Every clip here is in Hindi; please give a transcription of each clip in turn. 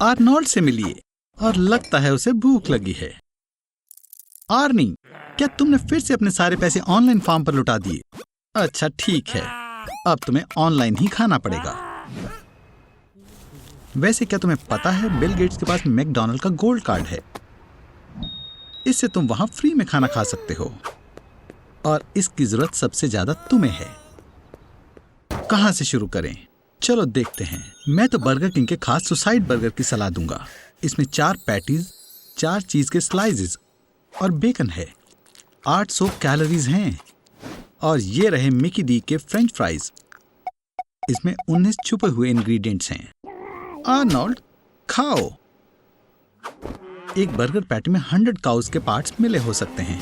आर्नोल्ड से मिलिए और लगता है उसे भूख लगी है। आर्नी, क्या तुमने फिर से अपने सारे पैसे ऑनलाइन फॉर्म पर लुटा दिए? अच्छा ठीक है, अब तुम्हें ऑनलाइन ही खाना पड़ेगा। वैसे क्या तुम्हें पता है बिल गेट्स के पास मैकडॉनल्ड का गोल्ड कार्ड है। इससे तुम वहां फ्री में खाना खा सकते हो और इसकी जरूरत सबसे ज्यादा तुम्हें है। कहां से शुरू करें? चलो देखते हैं। मैं तो बर्गर किंग के खास सुसाइड बर्गर की सलाह दूंगा। इसमें 4 पैटीज, 4 चीज के स्लाइसेस और बेकन है। 800 कैलोरीज हैं। और ये रहे मिकी डी के फ्रेंच फ्राइज। इसमें 19 छुपे हुए इंग्रेडिएंट्स हैं। आर्नोल्ड, खाओ। एक बर्गर पैटी में 100 काउस के पार्ट्स मिले हो सकते हैं।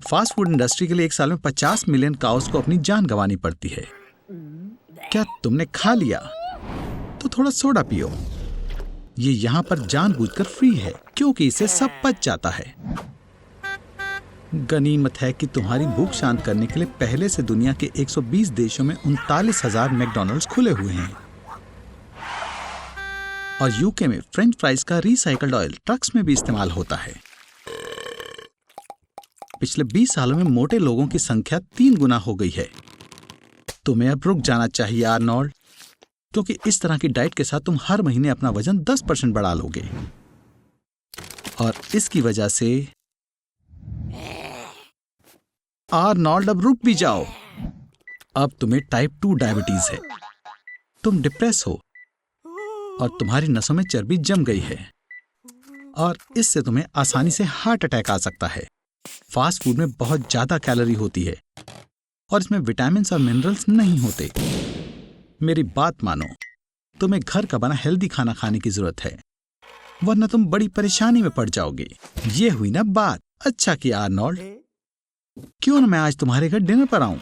फास्ट फूड इंडस्ट्री के लिए एक साल में 50 मिलियन काउस को अपनी जान गंवानी पड़ती है। क्या तुमने खा लिया? तो थोड़ा सोडा पियो। ये यहाँ पर जानबूझकर फ्री है क्योंकि इसे सब पच जाता है। गनीमत है कि तुम्हारी भूख शांत करने के लिए पहले से दुनिया के 120 देशों में 39,000 मैकडॉनल्ड्स खुले हुए हैं। और यूके में फ्रेंच फ्राइज का रिसाइकल्ड ऑयल ट्रक्स में भी इस्तेमाल होता है। पिछले 20 सालों में मोटे लोगों की संख्या 3 गुना हो गई है। तुम्हें अब रुक जाना चाहिए आर्नोल्ड, क्योंकि इस तरह की डाइट के साथ तुम हर महीने अपना वजन 10% बढ़ा लोगे। और इसकी वजह से आर्नोल्ड, अब रुक भी जाओ। अब तुम्हें टाइप 2 डायबिटीज है। तुम डिप्रेस हो और तुम्हारी नसों में चर्बी जम गई है और इससे तुम्हें आसानी से हार्ट अटैक आ सकता है। फास्ट फूड में बहुत ज्यादा कैलोरी होती है और इसमें विटामिन और मिनरल्स नहीं होते। मेरी बात मानो, तुम्हें घर का बना हेल्दी खाना खाने की जरूरत है, वरना तुम बड़ी परेशानी में पड़ जाओगे। ये हुई ना बात। अच्छा किया आर्नोल्ड, क्यों ना मैं आज तुम्हारे घर डिनर पर आऊं?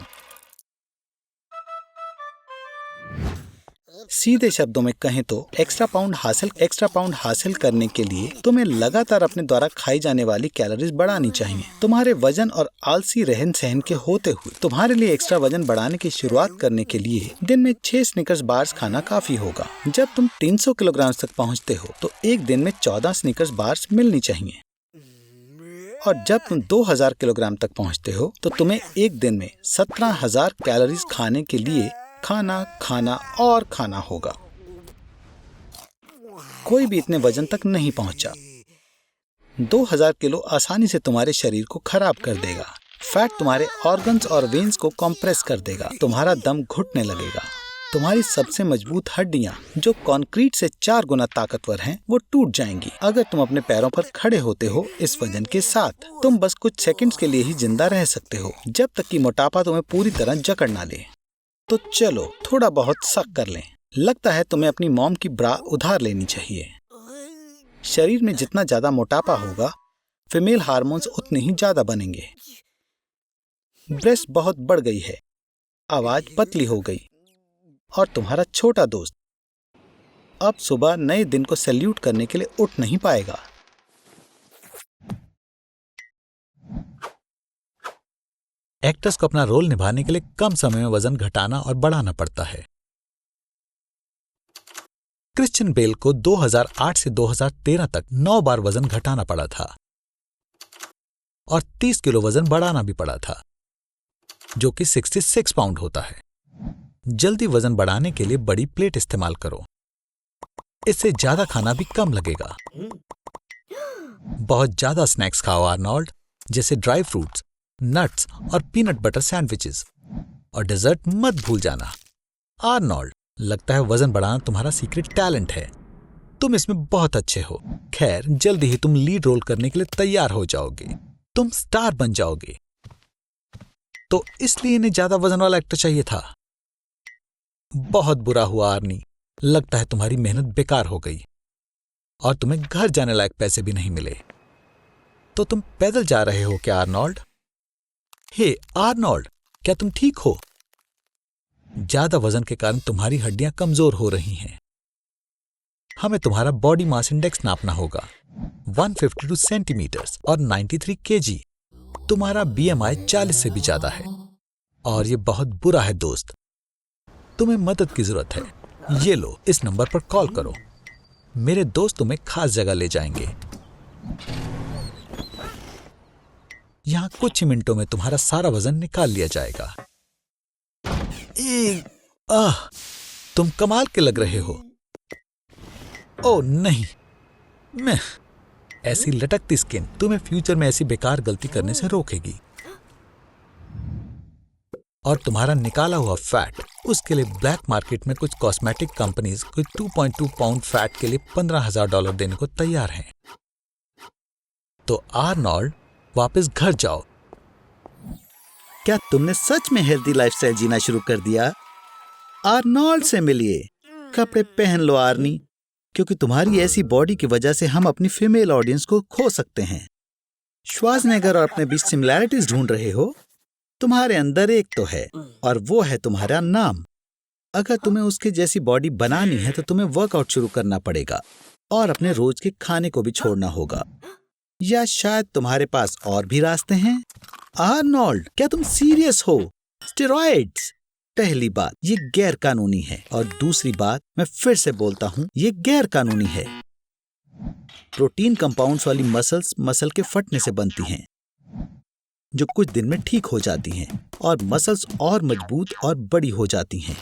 सीधे शब्दों में कहें तो एक्स्ट्रा पाउंड हासिल करने के लिए तुम्हें लगातार अपने द्वारा खाई जाने वाली कैलोरीज बढ़ानी चाहिए। तुम्हारे वजन और आलसी रहन सहन के होते हुए तुम्हारे लिए एक्स्ट्रा वजन बढ़ाने की शुरुआत करने के लिए दिन में 6 स्निकर्स बार्स खाना काफी होगा। जब तुम 300 किलोग्राम तक पहुँचते हो तो एक दिन में 14 स्निकर्स बार्स मिलनी चाहिए। और जब तुम 2000 किलोग्राम तक पहुँचते हो तो तुम्हें एक दिन में 17,000 कैलोरीज खाने के लिए खाना होगा। कोई भी इतने वजन तक नहीं पहुंचा। 2000 किलो आसानी से तुम्हारे शरीर को खराब कर देगा। फैट तुम्हारे ऑर्गन्स और वेन्स को कंप्रेस कर देगा। तुम्हारा दम घुटने लगेगा। तुम्हारी सबसे मजबूत हड्डियां, जो कंक्रीट से 4 गुना ताकतवर हैं, वो टूट जाएंगी। अगर तुम अपने पैरों पर खड़े होते हो इस वजन के साथ, तुम बस कुछ सेकंड्स के लिए ही जिंदा रह सकते हो, जब तक कि मोटापा तुम्हें पूरी तरह जकड़ ना ले। तो चलो थोड़ा बहुत शक कर लें। लगता है तुम्हें अपनी मॉम की ब्रा उधार लेनी चाहिए। शरीर में जितना ज्यादा मोटापा होगा, फीमेल हार्मोन्स उतने ही ज्यादा बनेंगे। ब्रेस्ट बहुत बढ़ गई है, आवाज पतली हो गई और तुम्हारा छोटा दोस्त अब सुबह नए दिन को सैल्यूट करने के लिए उठ नहीं पाएगा। एक्टर्स को अपना रोल निभाने के लिए कम समय में वजन घटाना और बढ़ाना पड़ता है। क्रिश्चियन बेल को 2008 से 2013 तक 9 बार वजन घटाना पड़ा था और 30 किलो वजन बढ़ाना भी पड़ा था, जो कि 66 पाउंड होता है। जल्दी वजन बढ़ाने के लिए बड़ी प्लेट इस्तेमाल करो। इससे ज्यादा खाना भी कम लगेगा। बहुत ज्यादा स्नैक्स खाओ आर्नोल्ड, जैसे ड्राई फ्रूट्स, नट्स और पीनट बटर सैंडविचेस। और डेजर्ट मत भूल जाना। आर्नोल्ड, लगता है वजन बढ़ाना तुम्हारा सीक्रेट टैलेंट है। तुम इसमें बहुत अच्छे हो। खैर, जल्दी ही तुम लीड रोल करने के लिए तैयार हो जाओगे। तुम स्टार बन जाओगे। तो इसलिए इन्हें ज्यादा वजन वाला एक्टर चाहिए था। बहुत बुरा हुआ आर्नी, लगता है तुम्हारी मेहनत बेकार हो गई और तुम्हें घर जाने लायक पैसे भी नहीं मिले। तो तुम पैदल जा रहे हो क्या आर्नोल्ड? हे आर्नोल्ड, क्या तुम ठीक हो? ज्यादा वजन के कारण तुम्हारी हड्डियां कमजोर हो रही हैं। हमें तुम्हारा बॉडी मास इंडेक्स नापना होगा। 152 सेंटीमीटर्स और 93 केजी। तुम्हारा BMI 40 से भी ज्यादा है और ये बहुत बुरा है दोस्त। तुम्हें मदद की जरूरत है। ये लो, इस नंबर पर कॉल करो। मेरे दोस्त तुम्हें खास जगह ले जाएंगे। यहाँ कुछ ही मिनटों में तुम्हारा सारा वजन निकाल लिया जाएगा। तुम कमाल के लग रहे हो। ओह नहीं, मैं ऐसी लटकती स्किन तुम्हें फ्यूचर में ऐसी बेकार गलती करने से रोकेगी। और तुम्हारा निकाला हुआ फैट, उसके लिए ब्लैक मार्केट में कुछ कॉस्मेटिक कंपनीज कुछ 2.2 पाउंड फैट के लिए $15,000 देने को तैयार हैं। तो आर्नोल्ड, वापस घर जाओ। क्या तुमने सच में हेल्दी लाइफस्टाइल जीना शुरू कर दिया? आर्नोल्ड से मिलिए, कपड़े पहन लो आर्नी, क्योंकि तुम्हारी ऐसी बॉडी की वजह से हम अपनी फीमेल ऑडियंस को खो सकते हैं। श्वार्ज़नेगर और अपने बीच सिमिलैरिटीज ढूंढ रहे हो? तुम्हारे अंदर एक तो है, और वो है तुम्हारा नाम। अगर तुम्हें उसके जैसी बॉडी बनानी है तो तुम्हें वर्कआउट शुरू करना पड़ेगा और अपने रोज के खाने को भी छोड़ना होगा। या शायद तुम्हारे पास और भी रास्ते हैं? आर्नोल्ड, क्या तुम सीरियस हो? स्टेरॉइड्स, पहली बात ये गैर कानूनी है, और दूसरी बात मैं फिर से बोलता हूँ, ये गैर कानूनी है। प्रोटीन कंपाउंड्स वाली मसल्स मसल के फटने से बनती हैं, जो कुछ दिन में ठीक हो जाती हैं, और मसल्स और मजबूत और बड़ी हो जाती हैं।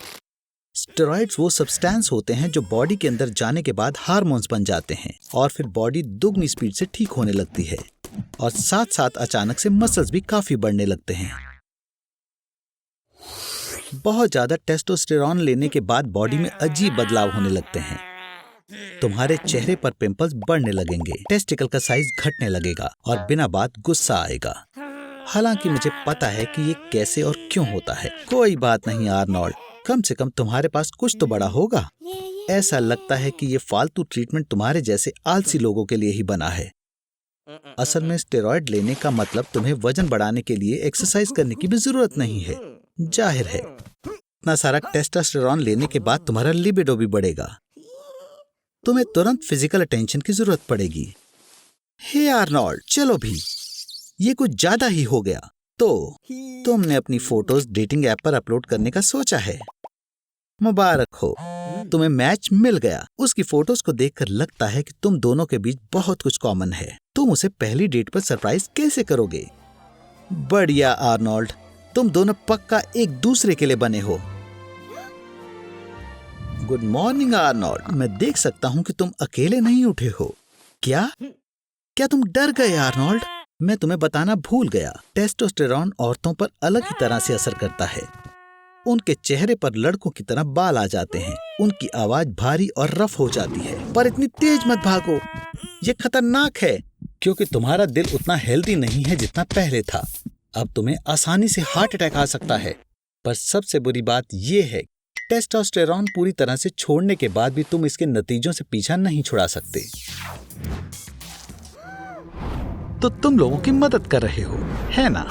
स्टेरॉइड्स वो सब्सटेंस होते हैं जो बॉडी के अंदर जाने के बाद हार्मोन्स बन जाते हैं, और फिर बॉडी दुगनी स्पीड से ठीक होने लगती है, और साथ साथ अचानक से मसल्स भी काफी बढ़ने लगते हैं। बहुत ज्यादा टेस्टोस्टेरॉन लेने के बाद बॉडी में अजीब बदलाव होने लगते हैं। तुम्हारे चेहरे पर पिंपल्स बढ़ने लगेंगे, टेस्टिकल का साइज घटने लगेगा, और बिना बात गुस्सा आएगा। हालांकि मुझे पता है कि ये कैसे और क्यों होता है। कोई बात नहीं आर्नोल्ड, कम से कम तुम्हारे पास कुछ तो बड़ा होगा। ऐसा लगता है कि ये फालतू ट्रीटमेंट तुम्हारे जैसे आलसी लोगों के लिए ही बना है। असल में स्टेरॉइड लेने का मतलब तुम्हें वजन बढ़ाने के लिए एक्सरसाइज करने की भी जरूरत नहीं है। जाहिर है, इतना सारा टेस्टोस्टेरोन लेने के बाद तुम्हारा लिबिडो भी बढ़ेगा। तुम्हें तुरंत फिजिकल अटेंशन की जरूरत पड़ेगी। हे आर्नोल्ड, चलो भी, ये कुछ ज्यादा ही हो गया। तो तुमने अपनी फोटोज डेटिंग ऐप पर अपलोड करने का सोचा है। मुबारक हो, तुम्हें मैच मिल गया। उसकी फोटोज को देखकर लगता है कि तुम दोनों के बीच बहुत कुछ कॉमन है। तुम उसे पहली डेट पर सरप्राइज कैसे करोगे? बढ़िया आर्नोल्ड, तुम दोनों पक्का एक दूसरे के लिए बने हो। गुड मॉर्निंग आर्नोल्ड, मैं देख सकता हूँ कि तुम अकेले नहीं उठे हो। क्या तुम डर गए आर्नोल्ड? मैं तुम्हें बताना भूल गया, टेस्टोस्टेरोन औरतों पर अलग ही तरह से असर करता है। उनके चेहरे पर लड़कों की तरह बाल आ जाते हैं, उनकी आवाज भारी और रफ हो जाती है। पर इतनी तेज मत भागो, ये खतरनाक है, क्योंकि तुम्हारा दिल उतना हेल्दी नहीं है जितना पहले था। अब तुम्हें आसानी से हार्ट अटैक आ सकता है। पर सबसे बुरी बात यह है, टेस्टोस्टेरोन पूरी तरह से छोड़ने के बाद भी तुम इसके नतीजों से पीछा नहीं छुड़ा सकते। तो तुम लोगों की मदद कर रहे हो, है ना?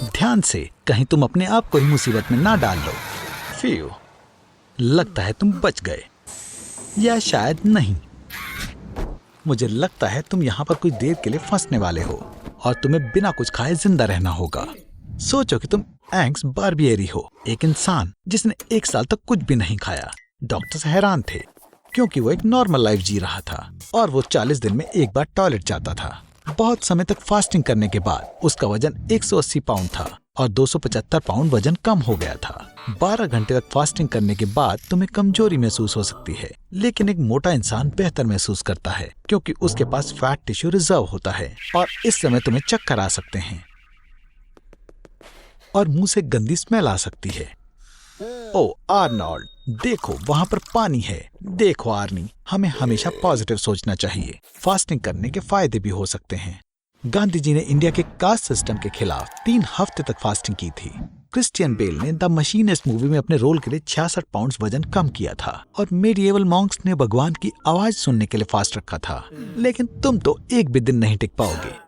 ध्यान से, कहीं तुम अपने आप को ही मुसीबत में ना डाल लो। फिर लगता है तुम बच गए, या शायद नहीं। मुझे लगता है तुम यहाँ पर कुछ देर के लिए फंसने वाले हो, और तुम्हें बिना कुछ खाए जिंदा रहना होगा। सोचो कि तुम एंग्स बार्बियरी हो, एक इंसान जिसने 1 साल तक कुछ भी नहीं खाया। डॉक्टर्स हैरान थे, क्योंकि वो एक नॉर्मल लाइफ जी रहा था, और वो 40 दिन में एक बार टॉयलेट जाता था। बहुत समय तक फास्टिंग करने के बाद उसका वजन 180 पाउंड था, और 275 पाउंड वजन कम हो गया था। 12 घंटे तक फास्टिंग करने के बाद तुम्हें कमजोरी महसूस हो सकती है, लेकिन एक मोटा इंसान बेहतर महसूस करता है, क्योंकि उसके पास फैट टिश्यू रिजर्व होता है, और इस समय तुम्हें चक्कर आ सकते हैं, और मुंह से गंदी स्मेल आ सकती है। ओ आर्नोल्ड, देखो वहां पर पानी है। देखो आर्नी, हमें हमेशा पॉजिटिव सोचना चाहिए। फास्टिंग करने के फायदे भी हो सकते हैं। गांधी जी ने इंडिया के कास्ट सिस्टम के खिलाफ 3 हफ्ते तक फास्टिंग की थी। क्रिश्चियन बेल ने द मशीनिस्ट मूवी में अपने रोल के लिए 66 पाउंड वजन कम किया था, और मेडिएवल मॉन्क्स ने भगवान की आवाज सुनने के लिए फास्ट रखा था। लेकिन तुम तो एक भी दिन नहीं टिक पाओगे।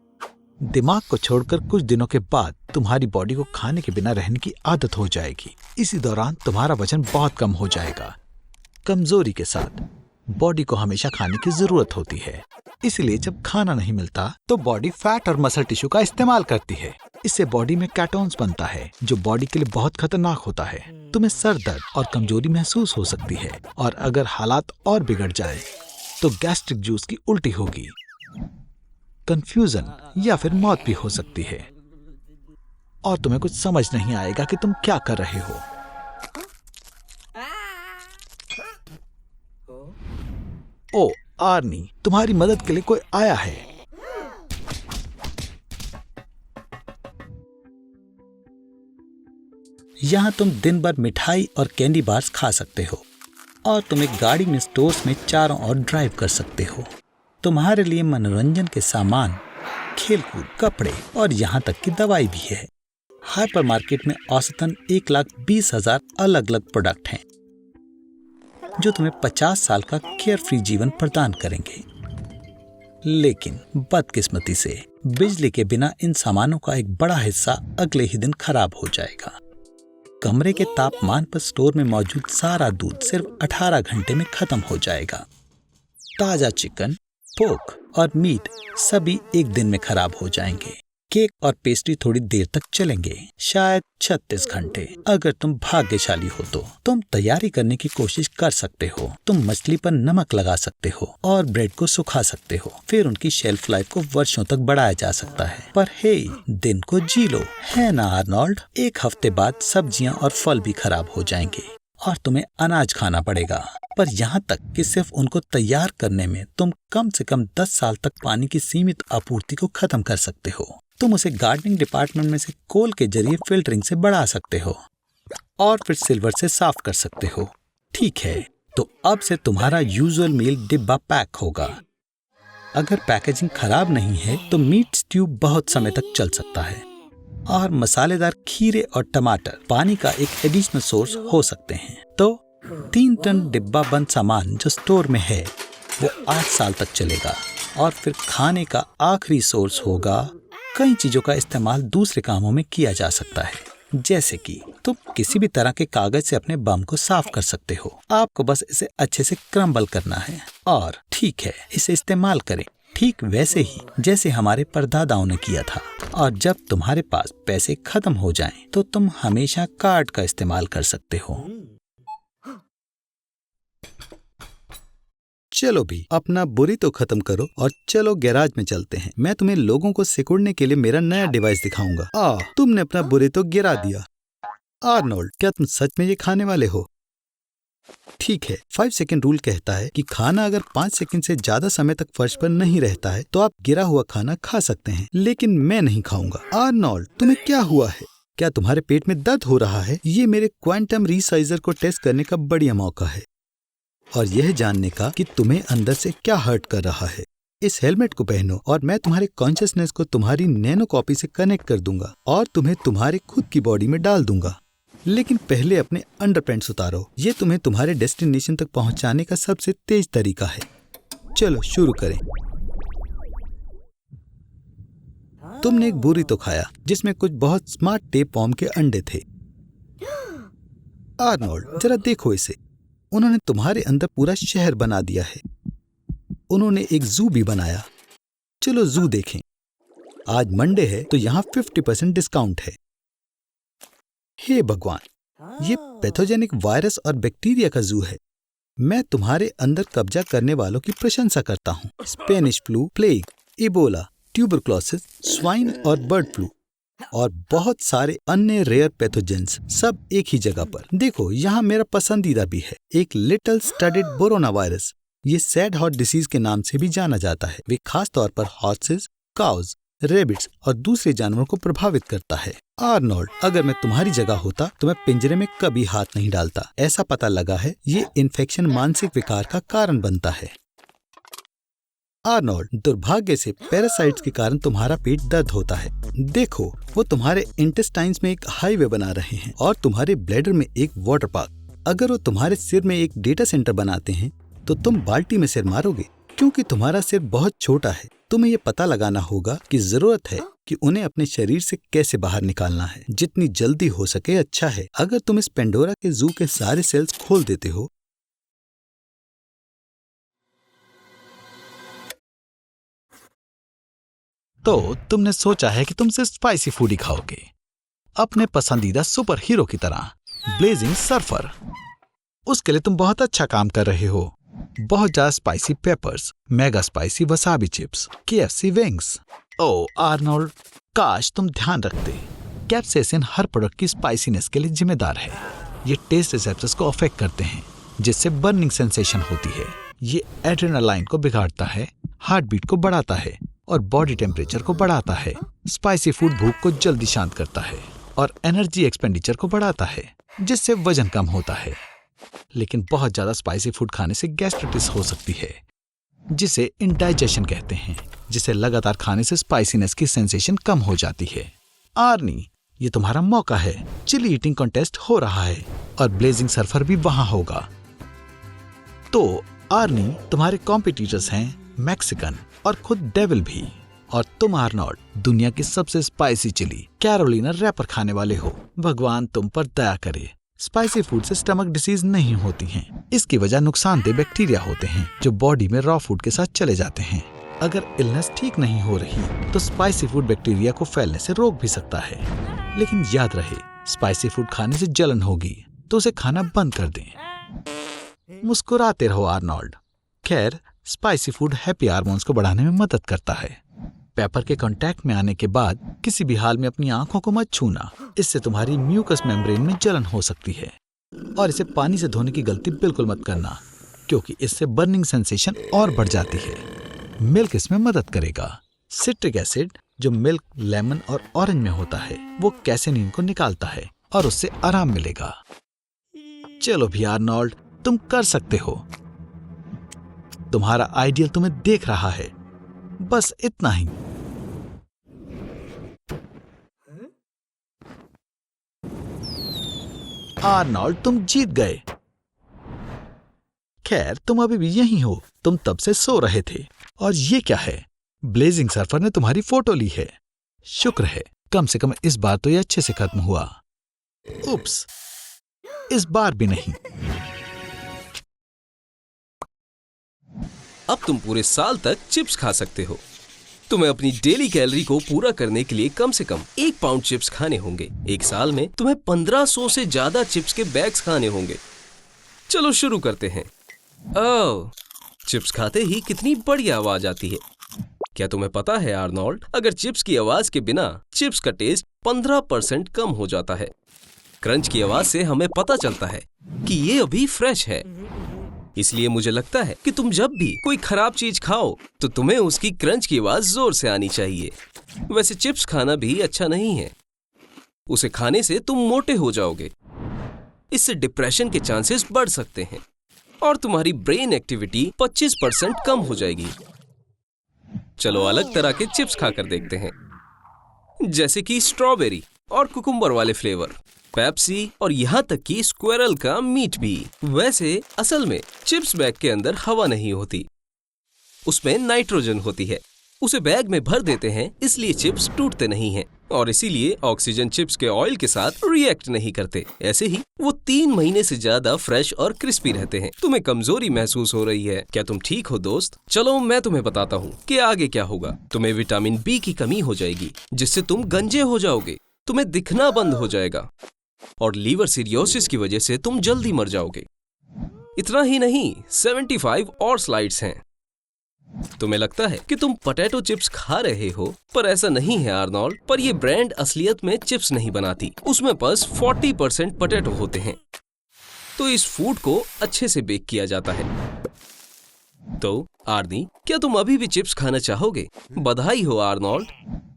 दिमाग को छोड़कर कुछ दिनों के बाद तुम्हारी बॉडी को खाने के बिना रहने की आदत हो जाएगी। इसी दौरान तुम्हारा वजन बहुत कम हो जाएगा। कमजोरी के साथ बॉडी को हमेशा खाने की जरूरत होती है, इसलिए जब खाना नहीं मिलता तो बॉडी फैट और मसल टिश्यू का इस्तेमाल करती है। इससे बॉडी में कैटोन्स बनता है जो बॉडी के लिए बहुत खतरनाक होता है। तुम्हें सर दर्द और कमजोरी महसूस हो सकती है, और अगर हालात और बिगड़ जाए तो गैस्ट्रिक जूस की उल्टी होगी, कंफ्यूजन या फिर मौत भी हो सकती है, और तुम्हें कुछ समझ नहीं आएगा कि तुम क्या कर रहे हो। ओ आर्नी, तुम्हारी मदद के लिए कोई आया है। यहाँ तुम दिन भर मिठाई और कैंडी बार्स खा सकते हो, और तुम एक गाड़ी में स्टोर्स में चारों ओर ड्राइव कर सकते हो। तुम्हारे लिए मनोरंजन के सामान, खेलकूद, कपड़े और यहाँ तक कि दवाई भी है। हाइपरमार्केट में औसतन 1,20,000 अलग अलग प्रोडक्ट हैं जो तुम्हें 50 साल का केयर फ्री जीवन प्रदान करेंगे। लेकिन बदकिस्मती से बिजली के बिना इन सामानों का एक बड़ा हिस्सा अगले ही दिन खराब हो जाएगा। कमरे के तापमान पर स्टोर में मौजूद सारा दूध सिर्फ 18 घंटे में खत्म हो जाएगा। ताजा चिकन, पोर्क और मीट सभी एक दिन में खराब हो जाएंगे। केक और पेस्ट्री थोड़ी देर तक चलेंगे, शायद 36 घंटे। अगर तुम भाग्यशाली हो तो तुम तैयारी करने की कोशिश कर सकते हो। तुम मछली पर नमक लगा सकते हो और ब्रेड को सुखा सकते हो, फिर उनकी शेल्फ लाइफ को वर्षों तक बढ़ाया जा सकता है। पर हे, दिन को जी लो, है ना आर्नोल्ड? एक हफ्ते बाद सब्जियां और फल भी खराब हो जाएंगे और तुम्हें अनाज खाना पड़ेगा। पर यहाँ तक कि सिर्फ उनको तैयार करने में तुम कम से कम 10 साल तक पानी की सीमित आपूर्ति को खत्म कर सकते हो। तुम उसे गार्डनिंग डिपार्टमेंट में से कोल के जरिए फिल्टरिंग से बढ़ा सकते हो और फिर सिल्वर से साफ कर सकते हो। ठीक है, तो अब से तुम्हारा यूजुअल मील डिब्बा पैक होगा। अगर पैकेजिंग खराब नहीं है तो मीट स्ट्यू बहुत समय तक चल सकता है, और मसालेदार खीरे और टमाटर पानी का एक एडिशनल सोर्स हो सकते हैं। तो 3 टन डिब्बा बंद सामान जो स्टोर में है वो 8 साल तक चलेगा, और फिर खाने का आखिरी सोर्स होगा। कई चीजों का इस्तेमाल दूसरे कामों में किया जा सकता है, जैसे कि तुम किसी भी तरह के कागज से अपने बम को साफ कर सकते हो। आपको बस इसे अच्छे से क्रम्बल करना है, और ठीक है, इसे इस्तेमाल करें ठीक वैसे ही जैसे हमारे परदादाओं ने किया था। और जब तुम्हारे पास पैसे खत्म हो जाएं, तो तुम हमेशा कार्ड का इस्तेमाल कर सकते हो। चलो भी अपना बुरी तो खत्म करो और चलो गैराज में चलते हैं। मैं तुम्हें लोगों को सिकुड़ने के लिए मेरा नया डिवाइस दिखाऊंगा। तुमने अपना बुरी तो गिरा दिया। आर्नोल्ड, क्या तुम सच में ये खाने वाले हो? ठीक है, 5 सेकंड रूल कहता है कि खाना अगर 5 सेकंड से ज्यादा समय तक फर्श पर नहीं रहता है तो आप गिरा हुआ खाना खा सकते हैं, लेकिन मैं नहीं खाऊंगा। आर्नोल्ड, तुम्हें क्या हुआ है? क्या तुम्हारे पेट में दर्द हो रहा है? ये मेरे क्वांटम रिसाइजर को टेस्ट करने का बढ़िया मौका है, और यह जानने का कि तुम्हें अंदर से क्या हर्ट कर रहा है। इस हेलमेट को पहनो और मैं तुम्हारे कॉन्शियसनेस को तुम्हारी नैनो कॉपी से कनेक्ट कर दूंगा और तुम्हें तुम्हारे खुद की बॉडी में डाल दूंगा। लेकिन पहले अपने अंडरपैंट्स उतारो। ये तुम्हें तुम्हारे डेस्टिनेशन तक पहुंचाने का सबसे तेज तरीका है। चलो शुरू करें। तुमने एक बुरी तो खाया जिसमें कुछ बहुत स्मार्ट टेप वॉर्म के अंडे थे। आर्नोल्ड, जरा देखो इसे। उन्होंने तुम्हारे अंदर पूरा शहर बना दिया है। उन्होंने एक जू भी बनाया। चलो जू देखें। आज मंडे है तो यहाँ 50% डिस्काउंट है। हे भगवान, ये पैथोजेनिक वायरस और बैक्टीरिया का जू है। मैं तुम्हारे अंदर कब्जा करने वालों की प्रशंसा करता हूँ। Spanish flu, plague, Ebola, tuberculosis, swine और बर्ड फ्लू और बहुत सारे अन्य रेयर पैथोजेंस, सब एक ही जगह पर। देखो, यहाँ मेरा पसंदीदा भी है, एक लिटिल स्टडेड बोरोना वायरस। ये सैड हॉट डिसीज के नाम से भी जाना जाता है। वे खास तौर पर हॉर्सेस, काउज, रेबिट्स और दूसरे जानवरों को प्रभावित करता है। आर्नोल्ड, अगर मैं तुम्हारी जगह होता तो मैं पिंजरे में कभी हाथ नहीं डालता। ऐसा पता लगा है ये इन्फेक्शन मानसिक विकार का कारण बनता है। आर्नोल्ड, दुर्भाग्य से पैरासाइट्स के कारण तुम्हारा पेट दर्द होता है। देखो, वो तुम्हारे इंटेस्टाइन्स में एक हाईवे बना रहे हैं और तुम्हारे ब्लैडर में एक वाटर पार्क। अगर वो तुम्हारे सिर में एक डेटा सेंटर बनाते हैं तो तुम बाल्टी में सिर मारोगे, क्योंकि तुम्हारा सिर बहुत छोटा है। तुम्हें ये पता लगाना होगा कि जरूरत है कि उन्हें अपने शरीर से कैसे बाहर निकालना है। जितनी जल्दी हो सके अच्छा है। अगर तुम इस पेंडोरा के जू के सारे सेल्स खोल देते हो तो तुमने सोचा है कि तुम सिर्फ स्पाइसी फूड ही खाओगे, अपने पसंदीदा सुपर हीरो की तरह, ब्लेजिंग सर्फर। उसके लिए तुम बहुत अच्छा काम कर रहे हो। बहुत ज्यादा spicy peppers, mega spicy wasabi chips, KFC wings. ओ आर्नोल्ड, काश तुम ध्यान रखते। कैप्सेसिन हर प्रोडक्ट की स्पाइसीनेस के लिए जिम्मेदार है। ये टेस्ट रिसेप्टर्स को अफेक्ट करते हैं, जिससे बर्निंग सेंसेशन होती है। ये एड्रेनालाइन को बिगाड़ता है, हार्ट बीट को बढ़ाता है और बॉडी टेम्परेचर को बढ़ाता है। स्पाइसी फूड भूख को जल्दी शांत करता है और एनर्जी एक्सपेंडिचर को बढ़ाता है, जिससे वजन कम होता है। लेकिन बहुत ज्यादा स्पाइसी फूड खाने से गैस्ट्राइटिस हो सकती है, जिसे इंडाइजेशन कहते हैं, जिसे लगातार खाने से स्पाइसीनेस की सेंसेशन कम हो जाती है। आर्नी, ये तुम्हारा मौका है। चिली ईटिंग कॉन्टेस्ट हो रहा है और ब्लेजिंग सर्फर भी वहां होगा। तो आर्नी, तुम्हारे कॉम्पिटिटर्स हैं मैक्सिकन और खुद डेविल भी, और तुम आर्नोल्ड दुनिया की सबसे स्पाइसी चिली कैरोलिना रैपर खाने वाले हो। भगवान तुम पर दया करे। स्पाइसी फूड से स्टमक डिसीज नहीं होती हैं। इसकी वजह नुकसानदेह बैक्टीरिया होते हैं जो बॉडी में रॉ फूड के साथ चले जाते हैं। अगर इलनेस ठीक नहीं हो रही तो स्पाइसी फूड बैक्टीरिया को फैलने से रोक भी सकता है। लेकिन याद रहे, स्पाइसी फूड खाने से जलन होगी तो उसे खाना बंद कर दें। मुस्कुराते रहो आर्नोल्ड। खैर, स्पाइसी फूड हैप्पी हार्मोन्स को बढ़ाने में मदद करता है। पेपर के कांटेक्ट में आने के बाद किसी भी हाल में अपनी आंखों को मत छूना। इससे तुम्हारी म्यूकस मेम्ब्रेन में जलन हो सकती है। और इसे पानी से धोने की गलती बिल्कुल मत करना, क्योंकि इससे बर्निंग सेंसेशन और बढ़ जाती है। मिल्क इसमें मदद करेगा। सिट्रिक एसिड जो मिल्क, लेमन और ऑरेंज में होता है, वो कैसेनिन को निकालता है और उससे आराम मिलेगा। चलो भी आर्नोल्ड, तुम कर सकते हो। तुम्हारा आइडियल तुम्हें देख रहा है। बस इतना ही। आर्नोल्ड, तुम जीत गए। खैर, तुम अभी भी यहीं हो। तुम तब से सो रहे थे। और ये क्या है? ब्लेजिंग सर्फर ने तुम्हारी फोटो ली है। शुक्र है, कम से कम इस बार तो ये अच्छे से खत्म हुआ। उप्स, इस बार भी नहीं। अब तुम पूरे साल तक चिप्स खा सकते हो। तुम्हें अपनी डेली कैलोरी को पूरा करने के लिए कम से कम 1 पाउंड चिप्स खाने होंगे। एक साल में तुम्हें 1500 से ज्यादा चिप्स के बैग्स खाने होंगे। चलो शुरू करते हैं। ओह, चिप्स खाते ही कितनी बढ़िया आवाज आती है। क्या तुम्हें पता है आर्नोल्ड, अगर चिप्स की आवाज के बिना चिप्स का टेस्ट 15% कम हो जाता है। क्रंच की आवाज से हमें पता चलता है कि ये अभी फ्रेश है। इसलिए मुझे लगता है कि तुम जब भी कोई खराब चीज खाओ तो तुम्हें उसकी क्रंच की आवाज जोर से आनी चाहिए। वैसे चिप्स खाना भी अच्छा नहीं है। उसे खाने से तुम मोटे हो जाओगे। इससे डिप्रेशन के चांसेस बढ़ सकते हैं और तुम्हारी ब्रेन एक्टिविटी 25% कम हो जाएगी। चलो अलग तरह के चिप्स खाकर देखते हैं, जैसे कि स्ट्रॉबेरी और कुकुम्बर वाले फ्लेवर, पेप्सी और यहाँ तक कि स्क्विरल का मीट भी। वैसे असल में चिप्स बैग के अंदर हवा नहीं होती, उसमें नाइट्रोजन होती है। उसे बैग में भर देते हैं, इसलिए चिप्स टूटते नहीं हैं और इसीलिए ऑक्सीजन चिप्स के ऑयल के साथ रिएक्ट नहीं करते। ऐसे ही वो 3 महीने से ज्यादा फ्रेश और क्रिस्पी रहते हैं। तुम्हें कमजोरी महसूस हो रही है, क्या तुम ठीक हो दोस्त? चलो मैं तुम्हें बताता हूँ कि आगे क्या होगा। तुम्हें विटामिन बी की कमी हो जाएगी, जिससे तुम गंजे हो जाओगे। तुम्हें दिखना बंद हो जाएगा और लीवर सीरियोसिस की वजह से तुम जल्दी मर जाओगे। इतना ही नहीं, 75 और स्लाइड्स हैं। तुम्हें लगता है कि तुम पोटैटो चिप्स खा रहे हो, पर ऐसा नहीं है आर्नोल्ड। पर ये ब्रांड असलियत में चिप्स नहीं बनाती, उसमें बस 40% पोटैटो होते हैं। तो इस फूड को अच्छे से बेक किया जाता है। तो आर्नी, क्या तुम अभी भी चिप्स खाना चाहोगे? बधाई हो आर्नोल्ड,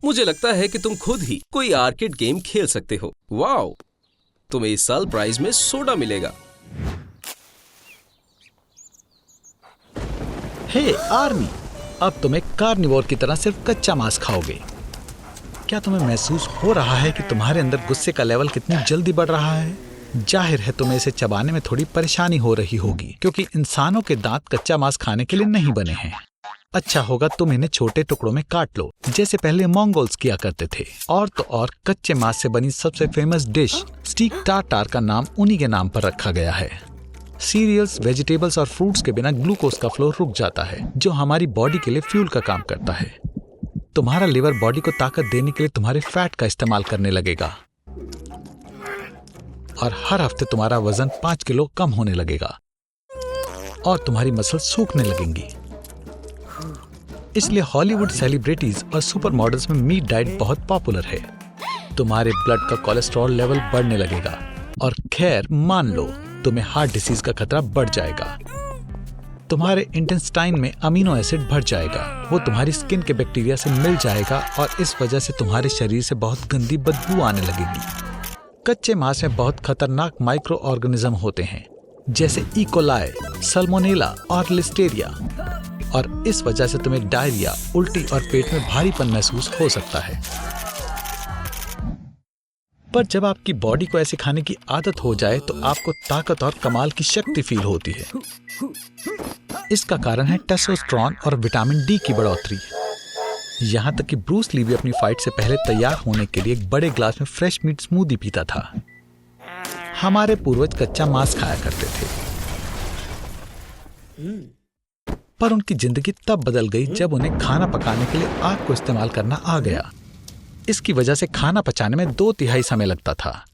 मुझे लगता है कि तुम खुद ही कोई आर्केड गेम खेल सकते हो। वाओ, तुम्हें इस साल प्राइज में सोडा मिलेगा। हे आर्मी, अब तुम एक कार्निवोर की तरह सिर्फ कच्चा मांस खाओगे। क्या तुम्हें महसूस हो रहा है कि तुम्हारे अंदर गुस्से का लेवल कितनी जल्दी बढ़ रहा है? जाहिर है तुम्हें इसे चबाने में थोड़ी परेशानी हो रही होगी, क्योंकि इंसानों के दांत कच्चा मांस खाने के लिए नहीं बने हैं। अच्छा होगा तुम इन्हें छोटे टुकड़ों में काट लो, जैसे पहले मंगोल्स किया करते थे। और तो और कच्चे मांस से बनी सबसे फेमस डिश स्टीक टार्टार का नाम उन्हीं के नाम पर रखा गया है। सीरियल्स, वेजिटेबल्स और फ्रूट्स के बिना ग्लूकोज का फ्लो रुक जाता है, जो हमारी बॉडी के लिए फ्यूल का काम करता है। तुम्हारा लिवर बॉडी को ताकत देने के लिए तुम्हारे फैट का इस्तेमाल करने लगेगा और हर हफ्ते तुम्हारा वजन 5 किलो कम होने लगेगा और तुम्हारी मसल सूखने लगेंगी। इसलिए हॉलीवुड सेलिब्रिटीज और सुपर मॉडल्स में मीट डाइट बहुत पॉपुलर है। तुम्हारे ब्लड का कोलेस्ट्रॉल लेवल बढ़ने लगेगा और खैर मान लो तुम्हें हार्ट डिसीज का खतरा बढ़ जाएगा। तुम्हारे इंटेस्टाइन में अमीनो एसिड बढ़ जाएगा, वो तुम्हारी स्किन के बैक्टीरिया से मिल जाएगा और इस वजह से तुम्हारे शरीर से बहुत गंदी बदबू आने लगेगी। कच्चे मांस में बहुत खतरनाक माइक्रो ऑर्गेनिज्म होते हैं जैसे ई कोलाई, सल्मोनेला और लिस्टेरिया, और इस वजह से तुम्हें डायरिया, उल्टी और पेट में भारीपन महसूस हो सकता है। पर जब आपकी बॉडी को ऐसे खाने की आदत हो जाए तो आपको ताकत और कमाल की शक्ति फील होती है। इसका कारण है टेस्टोस्टेरोन और विटामिन डी की बढ़ोतरी। यहाँ तक कि ब्रूस ली भी अपनी फाइट से पहले तैयार होने के लिए एक बड़े ग्लास में फ्रेश मीट स्मूदी पीता था। हमारे पूर्वज कच्चा मांस खाया करते थे, पर उनकी जिंदगी तब बदल गई जब उन्हें खाना पकाने के लिए आग को इस्तेमाल करना आ गया। इसकी वजह से खाना पचाने में 2/3 समय लगता था,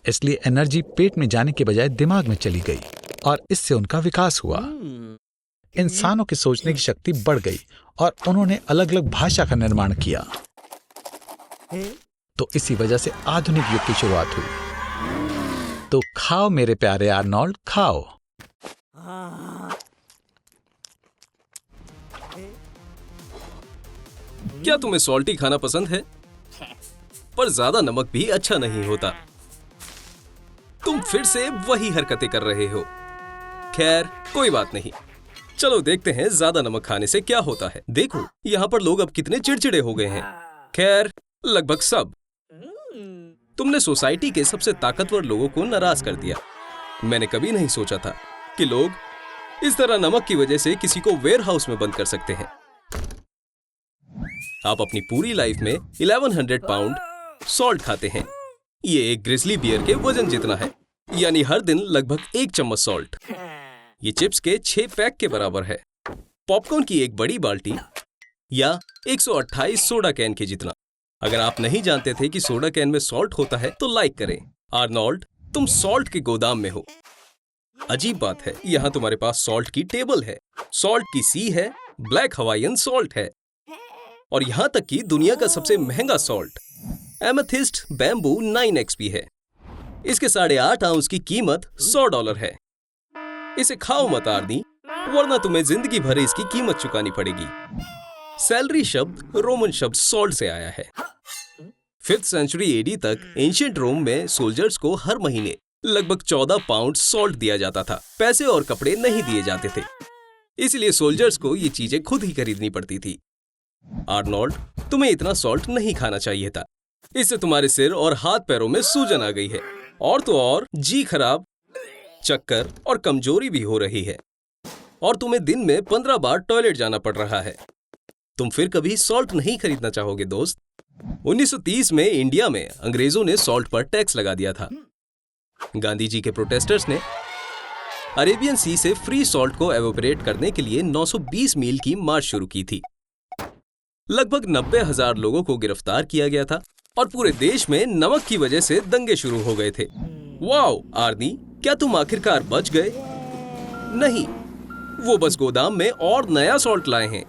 इसलिए एनर्जी पेट में जाने के बजाय दिमाग में चली गई और इससे उनका विकास हुआ। इंसानों की सोचने की शक्ति बढ़ गई और उन्होंने अलग अलग भाषा का निर्माण किया। तो इसी वजह से आधुनिक युग की शुरुआत हुई। तो खाओ मेरे प्यारे आर्नोल्ड, खाओ। क्या तुम्हें सॉल्टी खाना पसंद है? पर ज्यादा नमक भी अच्छा नहीं होता। तुम फिर से वही हरकतें कर रहे हो। खैर कोई बात नहीं, चलो देखते हैं ज्यादा नमक खाने से क्या होता है। देखो यहाँ पर लोग अब कितने चिड़चिड़े हो गए हैं। खैर लगभग सब। तुमने सोसाइटी के सबसे ताकतवर लोगों को नाराज कर दिया। मैंने कभी नहीं सोचा था कि लोग इस तरह नमक की वजह से किसी को वेयर हाउस में बंद कर सकते हैं। आप अपनी पूरी लाइफ में 1100 पाउंड सॉल्ट खाते हैं। ये एक ग्रिजली बियर के वजन जितना है, यानी हर दिन लगभग 1 चम्मच सॉल्ट। ये चिप्स के 6 पैक के बराबर है। पॉपकॉर्न की एक बड़ी बाल्टी या 128 सोडा कैन के जितना। अगर आप नहीं जानते थे कि सोडा कैन में सॉल्ट होता है तो लाइक करें। आर्नोल्ड, तुम सॉल्ट के गोदाम में हो। अजीब बात है, यहाँ तुम्हारे पास सॉल्ट की टेबल है, सॉल्ट की सी है, ब्लैक हवाईयन सॉल्ट है, और यहां तक कि दुनिया का सबसे महंगा सॉल्ट एमेथिस्ट बैम्बू 9XP है। इसके 8.5 आउंस की कीमत $100 है। इसे खाओ मत आर्नी, वरना तुम्हें जिंदगी भर इसकी कीमत चुकानी पड़ेगी। सैलरी शब्द रोमन शब्द सॉल्ट से आया है। 5th सेंचुरी AD तक एंशिएंट रोम में सोल्जर्स को हर महीने लगभग 14 पाउंड सॉल्ट दिया जाता था। पैसे और कपड़े नहीं दिए जाते थे, इसलिए सोल्जर्स को ये चीजें खुद ही खरीदनी पड़ती थी। आर्नोल्ड, तुम्हें इतना सॉल्ट नहीं खाना चाहिए था। इससे तुम्हारे सिर और हाथ पैरों में सूजन आ गई है, और तो और जी खराब, चक्कर और कमजोरी भी हो रही है, और तुम्हें दिन में 15 बार टॉयलेट जाना पड़ रहा है। तुम फिर कभी सॉल्ट नहीं खरीदना चाहोगे दोस्त। 1930 में इंडिया में अंग्रेजों ने सॉल्ट पर टैक्स लगा दिया था। गांधी जी के प्रोटेस्टर्स ने अरेबियन सी से फ्री सॉल्ट को एवोपरेट करने के लिए 920 मील की मार्च शुरू की थी। लगभग 90,000 लोगों को गिरफ्तार किया गया था और पूरे देश में नमक की वजह से दंगे शुरू हो गए थे। वाओ आर्नी, क्या तुम आखिरकार बच गए? नहीं, वो बस गोदाम में और नया सॉल्ट लाए हैं।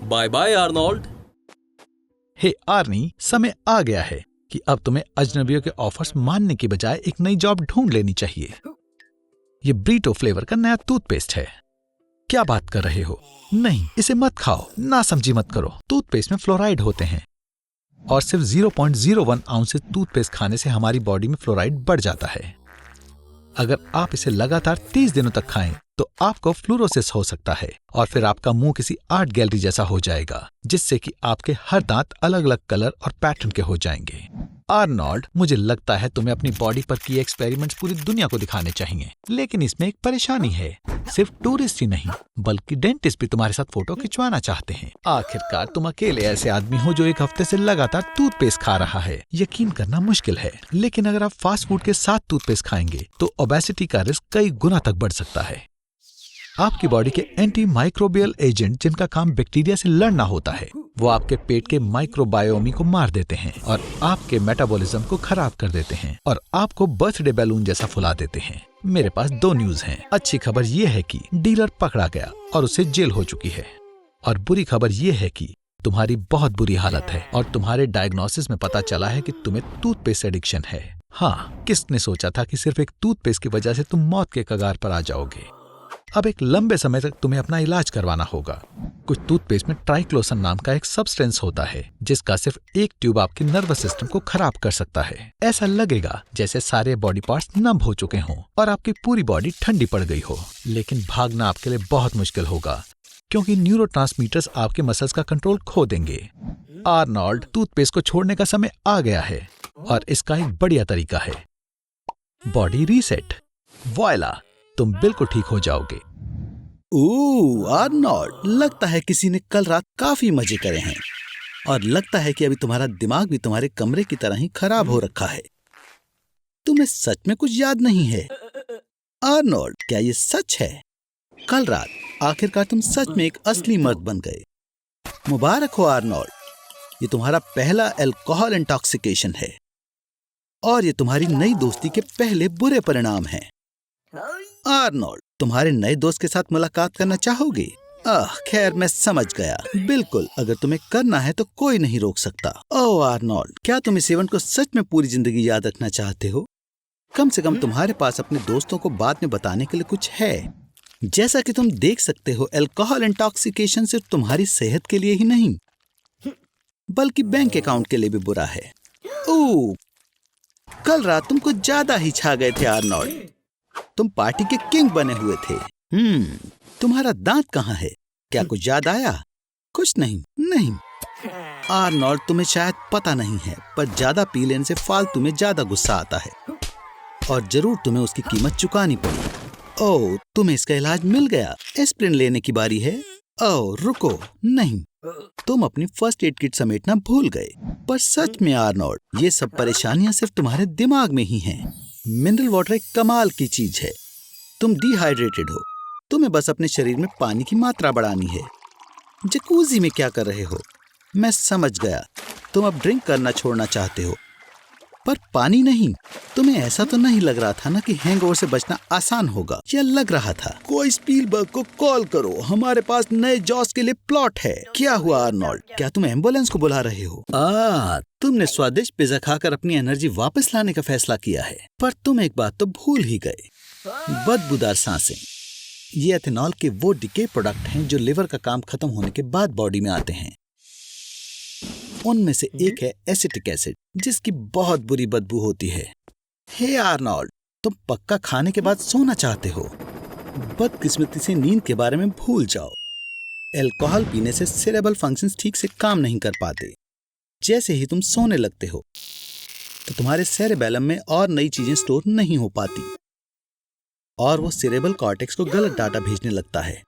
Bye bye Arnold. Hey Arnie, समय आ गया है कि अब तुम्हें अजनबियों के ऑफर्स मानने की बजाय एक नई जॉब ढूंढ लेनी चाहिए। ये ब्रीटो फ्लेवर का नया टूथपेस्ट है। क्या बात कर रहे हो? नहीं, इसे मत खाओ, ना समझी मत करो। टूथपेस्ट में फ्लोराइड होते हैं और सिर्फ 0.01 आउंस टूथपेस्ट खाने से हमारी बॉडी में फ्लोराइड बढ़ जाता है। अगर आप इसे लगातार 30 दिनों तक खाएं तो आपको फ्लोरोसिस हो सकता है और फिर आपका मुंह किसी आर्ट गैलरी जैसा हो जाएगा, जिससे कि आपके हर दांत अलग अलग कलर और पैटर्न के हो जाएंगे। आर्नोल्ड, मुझे लगता है तुम्हें अपनी बॉडी पर किए एक्सपेरिमेंट्स पूरी दुनिया को दिखाने चाहिए, लेकिन इसमें एक परेशानी है। सिर्फ टूरिस्ट ही नहीं बल्कि डेंटिस्ट भी तुम्हारे साथ फोटो खिंचवाना चाहते हैं। आखिरकार तुम अकेले ऐसे आदमी हो जो एक हफ्ते से लगातार टूथपेस्ट खा रहा है। यकीन करना मुश्किल है, लेकिन अगर आप फास्ट फूड के साथ टूथपेस्ट खाएंगे तो ओबेसिटी का रिस्क कई गुना तक बढ़ सकता है। आपकी बॉडी के एंटी माइक्रोबियल एजेंट, जिनका काम बैक्टीरिया से लड़ना होता है, वो आपके पेट के माइक्रोबायोमी को मार देते हैं और आपके मेटाबॉलिज्म को खराब कर देते हैं और आपको बर्थडे बैलून जैसा फुला देते हैं। मेरे पास 2 न्यूज हैं। अच्छी खबर ये है कि डीलर पकड़ा गया और उसे जेल हो चुकी है, और बुरी खबर ये है कि तुम्हारी बहुत बुरी हालत है और तुम्हारे डायग्नोसिस में पता चला है कि तुम्हें टूथपेस्ट एडिक्शन है। हाँ, किसने सोचा था कि सिर्फ एक टूथपेस्ट की वजह से तुम मौत के कगार पर आ जाओगे। अब एक लंबे समय तक तुम्हें अपना इलाज करवाना होगा। कुछ टूथपेस्ट में ट्राइक्लोसन नाम का एक सब्सटेंस होता है, जिसका सिर्फ एक ट्यूब आपके नर्वस सिस्टम को खराब कर सकता है। ऐसा लगेगा जैसे सारे बॉडी पार्ट्स नम हो चुके हों और आपकी पूरी बॉडी ठंडी पड़ गई हो। लेकिन भागना आपके लिए बहुत मुश्किल होगा, क्योंकि न्यूरोट्रांसमीटर्स आपके मसल्स का कंट्रोल खो देंगे। आर्नोल्ड, टूथपेस्ट को छोड़ने का समय आ गया है और इसका एक बढ़िया तरीका है, बॉडी रीसेट। वॉयला, तुम बिल्कुल ठीक हो जाओगे। आर्नोल्ड, लगता है किसी ने कल रात काफी मजे करे हैं और लगता है कि अभी तुम्हारा दिमाग भी तुम्हारे कमरे की तरह ही खराब हो रखा है। तुम्हें सच में कुछ याद नहीं है? आर्नोल्ड, क्या ये सच है? कल रात आखिरकार तुम सच में एक असली मर्द बन गए। मुबारक हो आर्नोल्ड, ये तुम्हारा पहला अल्कोहल इंटॉक्सिकेशन है और ये तुम्हारी नई दोस्ती के पहले बुरे परिणाम हैं। आर्नोल्ड, तुम्हारे नए दोस्त के साथ मुलाकात करना चाहोगे? खैर, मैं समझ गया। बिल्कुल, अगर तुम्हें करना है तो कोई नहीं रोक सकता। ओह आर्नोल्ड, क्या तुम इस इवेंट को सच में पूरी जिंदगी याद रखना चाहते हो? कम से कम तुम्हारे पास अपने दोस्तों को बाद में बताने के लिए कुछ है। जैसा कि तुम देख सकते हो, अल्कोहल इंटॉक्सिकेशन सिर्फ तुम्हारी सेहत के लिए ही नहीं, बल्कि बैंक अकाउंट के लिए भी बुरा है। ओह, कल रात तुम कुछ ज्यादा ही छा गए थे आर्नोल्ड। तुम पार्टी के किंग बने हुए थे। तुम्हारा दांत कहाँ है? क्या कुछ याद आया? कुछ नहीं। आर्नोल्ड, तुम्हें शायद पता नहीं है, पर ज्यादा पी लेने से फालतू में ज्यादा गुस्सा आता है और जरूर तुम्हें उसकी कीमत चुकानी पड़ी। ओह, तुम्हें इसका इलाज मिल गया। एस्प्रिन लेने की बारी है। ओह, रुको, नहीं, तुम अपनी फर्स्ट एड किट समेटना भूल गए। पर सच में आर्नोल्ड, ये सब परेशानियां सिर्फ तुम्हारे दिमाग में ही हैं। मिनरल वाटर एक कमाल की चीज है। तुम डिहाइड्रेटेड हो, तुम्हें बस अपने शरीर में पानी की मात्रा बढ़ानी है। जकूजी में क्या कर रहे हो? मैं समझ गया, तुम अब ड्रिंक करना छोड़ना चाहते हो, पर पानी नहीं। तुम्हें ऐसा तो नहीं लग रहा था ना कि हैंगओवर से बचना आसान होगा? यह लग रहा था। कोई स्पीलबर्ग को कॉल करो, हमारे पास नए जॉस के लिए प्लॉट है। क्या हुआ आर्नोल्ड, क्या तुम एम्बुलेंस को बुला रहे हो? तुमने स्वादिष्ट पिज्जा खाकर अपनी एनर्जी वापस लाने का फैसला किया है, पर तुम एक बात तो भूल ही गए, बदबूदार सांसें। ये एथेनॉल के वो डिके प्रोडक्ट हैं जो लिवर का काम खत्म होने के बाद बॉडी में आते हैं। उनमें से एक है एसिटिक एसिड, जिसकी बहुत बुरी बदबू होती है। हे आर्नोल्ड, तुम पक्का खाने के बाद सोना चाहते हो। बदकिस्मती से नींद के बारे में भूल जाओ। अल्कोहल पीने से सेरेब्रल फंक्शंस ठीक से काम नहीं कर पाते। जैसे ही तुम सोने लगते हो तो तुम्हारे सेरेबेलम में और नई चीजें स्टोर नहीं हो पाती और वो सेरेब्रल कॉर्टेक्स को गलत डाटा भेजने लगता है,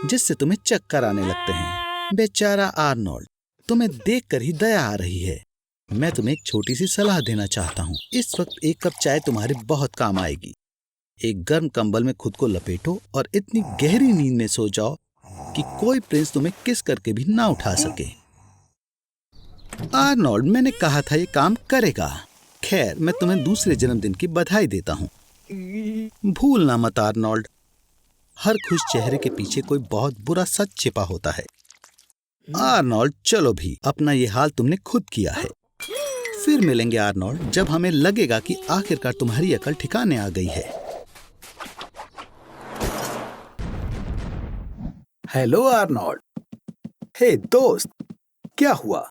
जिससे तुम्हें चक्कर आने लगते हैं। बेचारा आर्नोल्ड, तुम्हें देखकर ही दया आ रही है। मैं तुम्हें एक छोटी सी सलाह देना चाहता हूँ। इस वक्त एक कप चाय तुम्हारे बहुत काम आएगी। एक गर्म कंबल में खुद को लपेटो और इतनी गहरी नींद में सो जाओ कि कोई प्रिंस तुम्हें किस करके भी ना उठा सके। आर्नोल्ड, मैंने कहा था ये काम करेगा। खैर, मैं तुम्हें दूसरे जन्मदिन की बधाई देता हूँ। भूलना मत आर्नोल्ड, हर खुश चेहरे के पीछे कोई बहुत बुरा सच छिपा होता है। आर्नोल्ड, चलो भी, अपना ये हाल तुमने खुद किया है। फिर मिलेंगे आर्नोल्ड, जब हमें लगेगा कि आखिरकार तुम्हारी अकल ठिकाने आ गई है। Hello Arnold. हे दोस्त, क्या हुआ?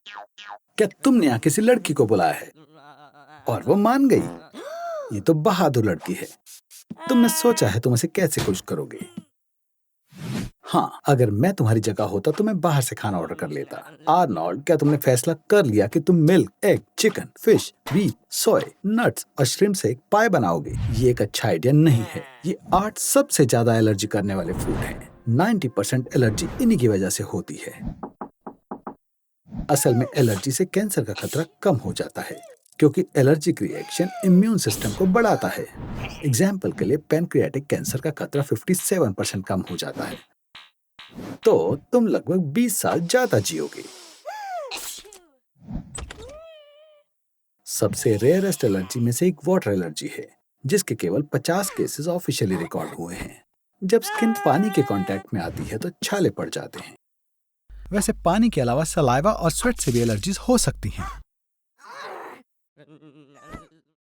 क्या तुमने यहाँ किसी लड़की को बुलाया है और वो मान गई? ये तो बहादुर लड़की है। तुमने सोचा है तुम उसे कैसे खुश करोगे। हाँ, अगर मैं तुम्हारी जगह होता तो मैं बाहर से खाना ऑर्डर कर लेता। आर्नोल्ड, क्या तुमने फैसला कर लिया कि तुम milk, egg, chicken, fish, wheat, soy, nuts और श्रिम्प से एक पाई बनाओगे? ये एक अच्छा आइडिया नहीं है। ये 8 सबसे ज्यादा एलर्जी करने वाले फूड हैं। 90% एलर्जी इन्हीं की वजह से होती है। असल में एलर्जी से कैंसर का खतरा कम हो जाता है। क्योंकि एलर्जिक रिएक्शन इम्यून सिस्टम को बढ़ाता है। एग्जाम्पल के लिए पैनक्रियाटिक कैंसर का खतरा 57% कम हो जाता है। तो तुम लगभग 20 साल ज्यादा जियोगे। सबसे रेयरेस्ट एलर्जी में से एक वाटर एलर्जी है, जिसके केवल 50 केसेस ऑफिशियली रिकॉर्ड हुए हैं। जब स्किन पानी के कांटेक्ट में आती है तो छाले पड़ जाते हैं। वैसे पानी के अलावा सलाइवा और स्वेट से भी एलर्जीज हो सकती हैं।